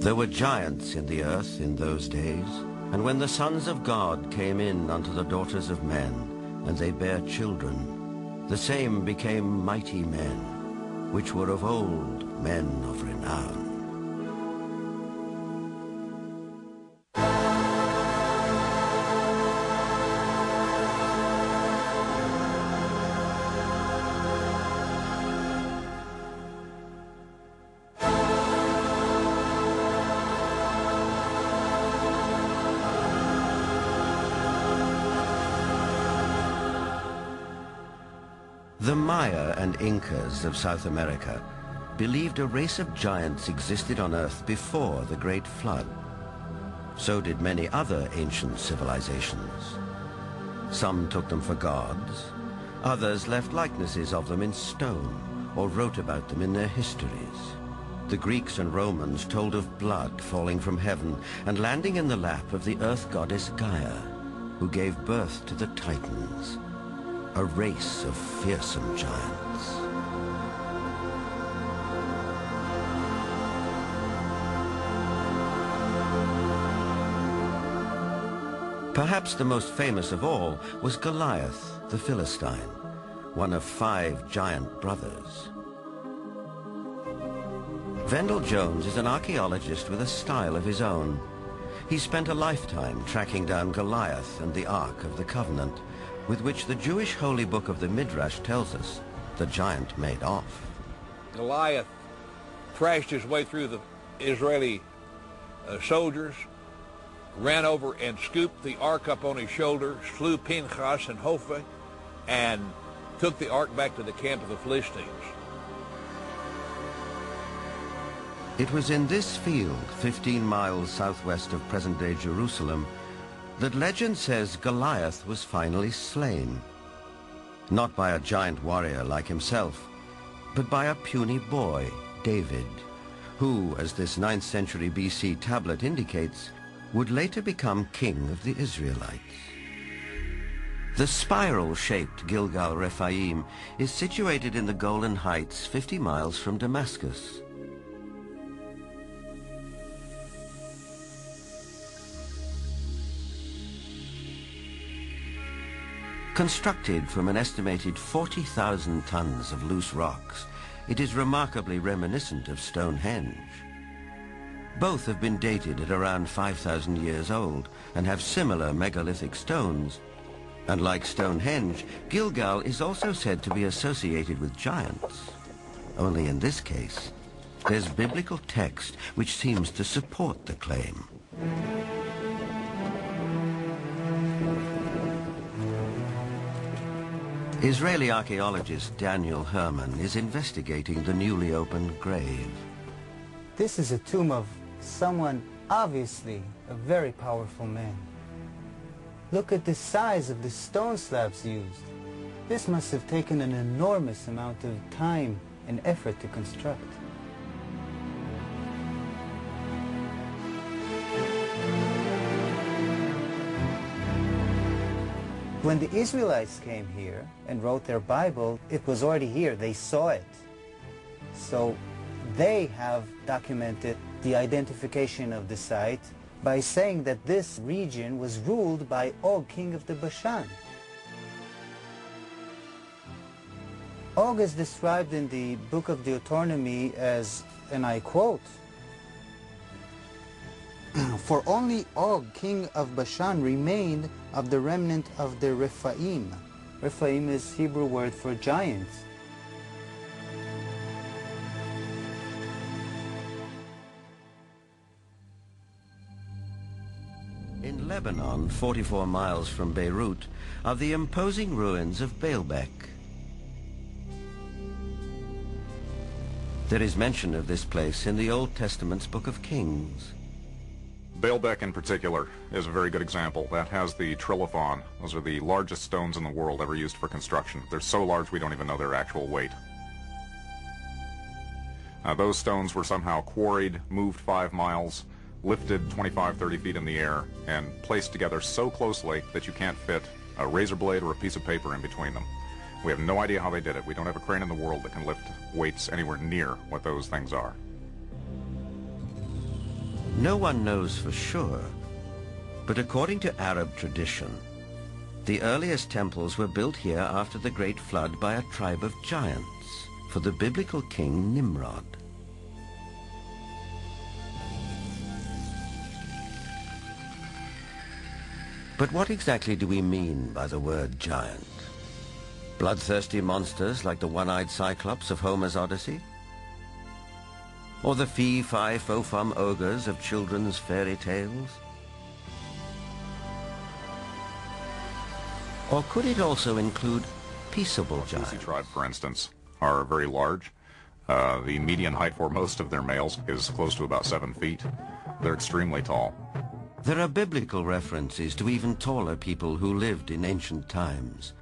There were giants in the earth in those days, and when the sons of God came in unto the daughters of men, and they bare children, the same became mighty men, which were of old men of renown. The Maya and Incas of South America believed a race of giants existed on Earth before the Great Flood. So did many other ancient civilizations. Some took them for gods, others left likenesses of them in stone or wrote about them in their histories. The Greeks and Romans told of blood falling from heaven and landing in the lap of the earth goddess Gaia, who gave birth to the Titans, a race of fearsome giants. Perhaps the most famous of all was Goliath, the Philistine, one of 5 giant brothers. Vendell Jones is an archaeologist with a style of his own. He spent a lifetime tracking down Goliath and the Ark of the Covenant, with which the Jewish holy book of the Midrash tells us the giant made off. Goliath thrashed his way through the Israeli soldiers, ran over and scooped the ark up on his shoulder, slew Pinchas and Hopha, and took the ark back to the camp of the Philistines. It was in this field, 15 miles southwest of present-day Jerusalem, that legend says Goliath was finally slain. Not by a giant warrior like himself, but by a puny boy, David, who, as this 9th century BC tablet indicates, would later become king of the Israelites. The spiral-shaped Gilgal Rephaim is situated in the Golan Heights, 50 miles from Damascus. Constructed from an estimated 40,000 tons of loose rocks, it is remarkably reminiscent of Stonehenge. Both have been dated at around 5,000 years old and have similar megalithic stones. And like Stonehenge, Gilgal is also said to be associated with giants. Only in this case, there's biblical text which seems to support the claim. Israeli archaeologist Daniel Herman is investigating the newly opened grave. This is a tomb of someone obviously a very powerful man. Look at the size of the stone slabs used. This must have taken an enormous amount of time and effort to construct. When the Israelites came here and wrote their Bible, it was already here. They saw it. So they have documented the identification of the site by saying that this region was ruled by Og, king of the Bashan. Og is described in the book of Deuteronomy as, and I quote, "For only Og, king of Bashan, remained of the remnant of the rephaim." Rephaim is Hebrew word for giants. In Lebanon, 44 miles from Beirut, are the imposing ruins of Baalbek. There is mention of this place in the Old Testament's Book of Kings. Baalbek in particular is a very good example. That has the trilithon. Those are the largest stones in the world ever used for construction. They're so large we don't even know their actual weight. Those stones were somehow quarried, moved 5 miles, lifted 25, 30 feet in the air, and placed together so closely that you can't fit a razor blade or a piece of paper in between them. We have no idea how they did it. We don't have a crane in the world that can lift weights anywhere near what those things are. No one knows for sure, but according to Arab tradition, the earliest temples were built here after the Great Flood by a tribe of giants for the biblical king Nimrod. But what exactly do we mean by the word giant? Bloodthirsty monsters like the one-eyed Cyclops of Homer's Odyssey? Or the fee-fi-fo-fum ogres of children's fairy tales? Or could it also include peaceable giants? The tribe, for instance, are very large. The median height for most of their males is close to about 7 feet. They're extremely tall. There are biblical references to even taller people who lived in ancient times.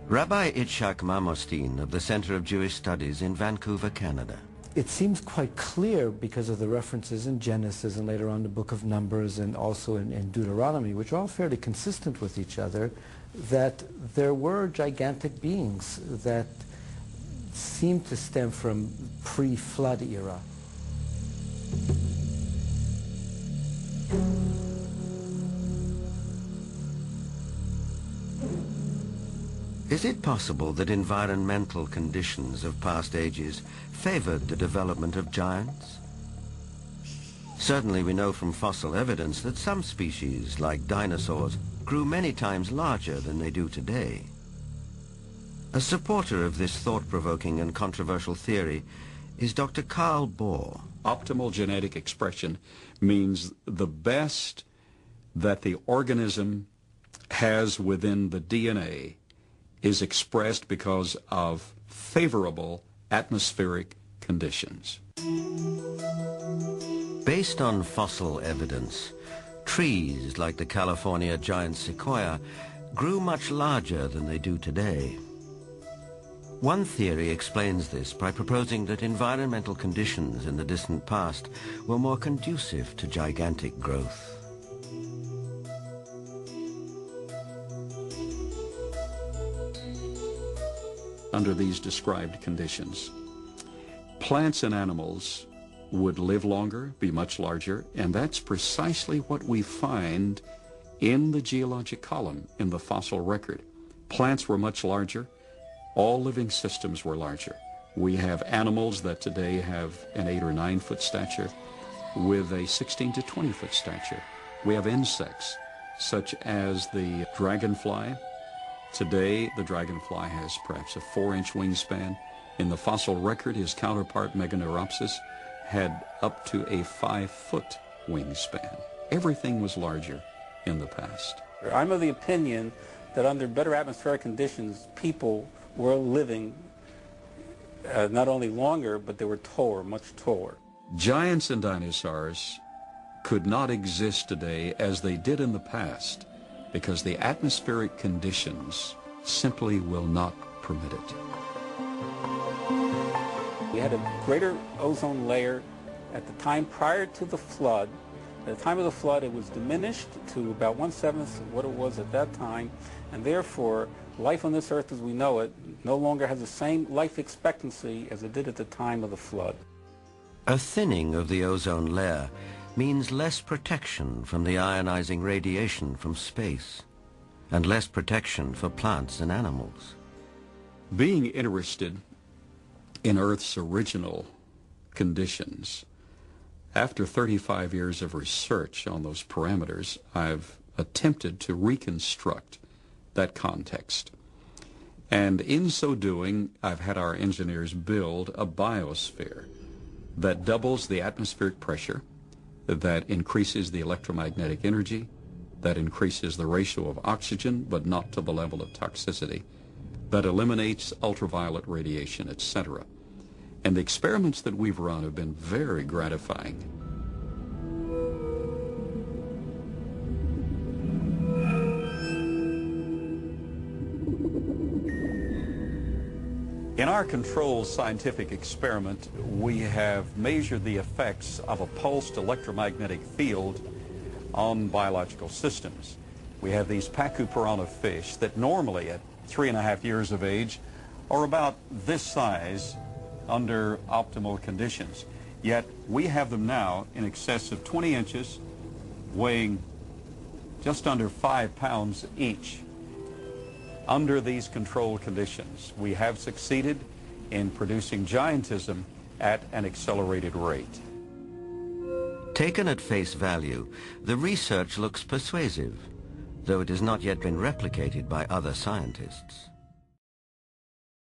Rabbi Itzhak Mamostin of the Center of Jewish Studies in Vancouver, Canada. It seems quite clear because of the references in Genesis and later on the book of Numbers and also in Deuteronomy, which are all fairly consistent with each other, that there were gigantic beings that seem to stem from pre-flood era. Is it possible that environmental conditions of past ages favored the development of giants? Certainly we know from fossil evidence that some species, like dinosaurs, grew many times larger than they do today. A supporter of this thought-provoking and controversial theory is Dr. Carl Bohr. Optimal genetic expression means the best that the organism has within the DNA is expressed because of favorable atmospheric conditions. Based on fossil evidence, trees like the California giant sequoia grew much larger than they do today. One theory explains this by proposing that environmental conditions in the distant past were more conducive to gigantic growth. Under these described conditions, plants and animals would live longer, be much larger, and that's precisely what we find in the geologic column in the fossil record. Plants were much larger. All living systems were larger. We have animals that today have an 8 or 9 foot stature with a 16 to 20 foot stature. We have insects such as the dragonfly. Today, the dragonfly has perhaps a 4-inch wingspan. In the fossil record, his counterpart, Meganeuropsis, had up to a 5-foot wingspan. Everything was larger in the past. I'm of the opinion that under better atmospheric conditions, people were living not only longer, but they were taller, much taller. Giants and dinosaurs could not exist today as they did in the past because the atmospheric conditions simply will not permit it. We had a greater ozone layer at the time prior to the flood. At the time of the flood, it was diminished to about 1/7 of what it was at that time, and therefore, life on this earth as we know it no longer has the same life expectancy as it did at the time of the flood. A thinning of the ozone layer means less protection from the ionizing radiation from space, and less protection for plants and animals. Being interested in Earth's original conditions, after 35 years of research on those parameters, I've attempted to reconstruct that context. And in so doing, I've had our engineers build a biosphere that doubles the atmospheric pressure, that increases the electromagnetic energy, that increases the ratio of oxygen, but not to the level of toxicity, that eliminates ultraviolet radiation, etc. And the experiments that we've run have been very gratifying. In our controlled scientific experiment, we have measured the effects of a pulsed electromagnetic field on biological systems. We have these pacu piranha fish that normally at 3.5 years of age are about this size under optimal conditions. Yet we have them now in excess of 20 inches, weighing just under 5 pounds each. Under these controlled conditions, we have succeeded in producing giantism at an accelerated rate. Taken at face value, the research looks persuasive, though it has not yet been replicated by other scientists.